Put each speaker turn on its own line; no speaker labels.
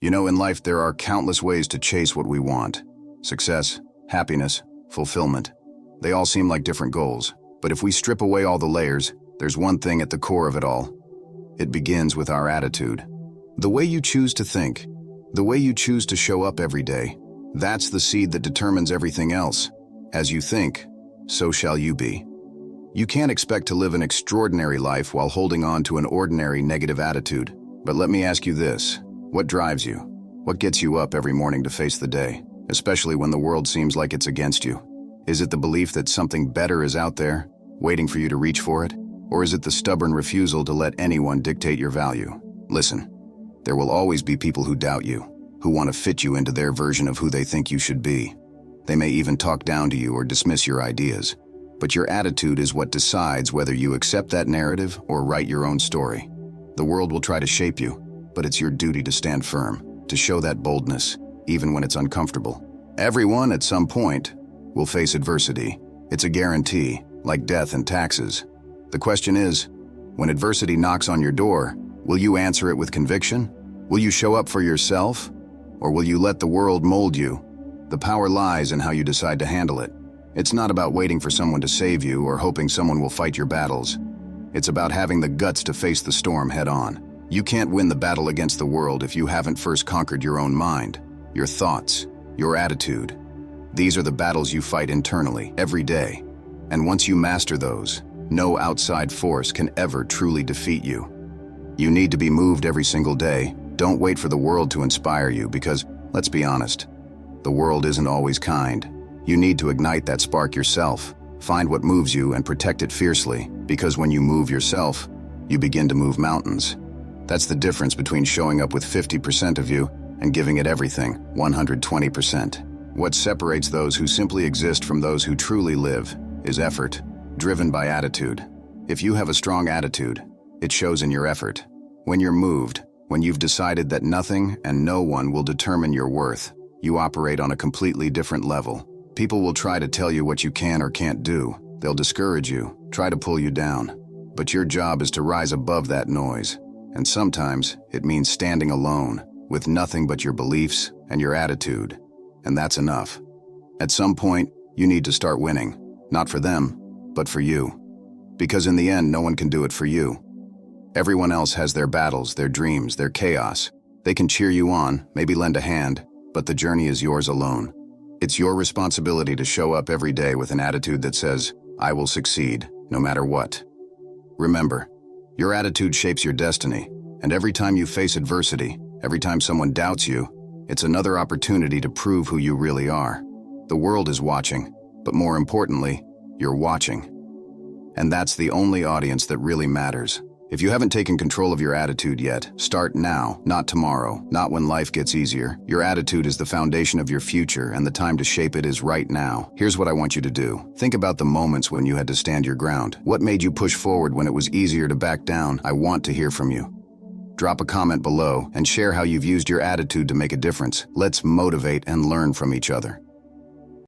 You know, in life there are countless ways to chase what we want. Success, happiness, fulfillment. They all seem like different goals. But if we strip away all the layers, there's one thing at the core of it all. It begins with our attitude. The way you choose to think, the way you choose to show up every day, that's the seed that determines everything else. As you think, so shall you be. You can't expect to live an extraordinary life while holding on to an ordinary negative attitude. But let me ask you this, what drives you? What gets you up every morning to face the day, especially when the world seems like it's against you? Is it the belief that something better is out there, waiting for you to reach for it? Or is it the stubborn refusal to let anyone dictate your value? Listen, there will always be people who doubt you, who want to fit you into their version of who they think you should be. They may even talk down to you or dismiss your ideas. But your attitude is what decides whether you accept that narrative or write your own story. The world will try to shape you, but it's your duty to stand firm, to show that boldness, even when it's uncomfortable. Everyone, at some point, will face adversity. It's a guarantee, like death and taxes. The question is, when adversity knocks on your door, will you answer it with conviction? Will you show up for yourself? Or will you let the world mold you? The power lies in how you decide to handle it. It's not about waiting for someone to save you or hoping someone will fight your battles. It's about having the guts to face the storm head on. You can't win the battle against the world if you haven't first conquered your own mind, your thoughts, your attitude. These are the battles you fight internally, every day. And once you master those, no outside force can ever truly defeat you. You need to be moved every single day. Don't wait for the world to inspire you because, let's be honest, the world isn't always kind. You need to ignite that spark yourself. Find what moves you and protect it fiercely, because when you move yourself, you begin to move mountains. That's the difference between showing up with 50% of you and giving it everything, 120%. What separates those who simply exist from those who truly live is effort, driven by attitude. If you have a strong attitude, it shows in your effort. When you're moved, when you've decided that nothing and no one will determine your worth, you operate on a completely different level. People will try to tell you what you can or can't do. They'll discourage you, try to pull you down. But your job is to rise above that noise. And sometimes it means standing alone, with nothing but your beliefs and your attitude. And that's enough. At some point, you need to start winning. Not for them, but for you. Because in the end, no one can do it for you. Everyone else has their battles, their dreams, their chaos. They can cheer you on, maybe lend a hand, but the journey is yours alone. It's your responsibility to show up every day with an attitude that says, I will succeed, no matter what. Remember, your attitude shapes your destiny, and every time you face adversity, every time someone doubts you, it's another opportunity to prove who you really are. The world is watching, but more importantly, you're watching. And that's the only audience that really matters. If you haven't taken control of your attitude yet, start now, not tomorrow, not when life gets easier. Your attitude is the foundation of your future, and the time to shape it is right now. Here's what I want you to do. Think about the moments when you had to stand your ground. What made you push forward when it was easier to back down? I want to hear from you. Drop a comment below and share how you've used your attitude to make a difference. Let's motivate and learn from each other.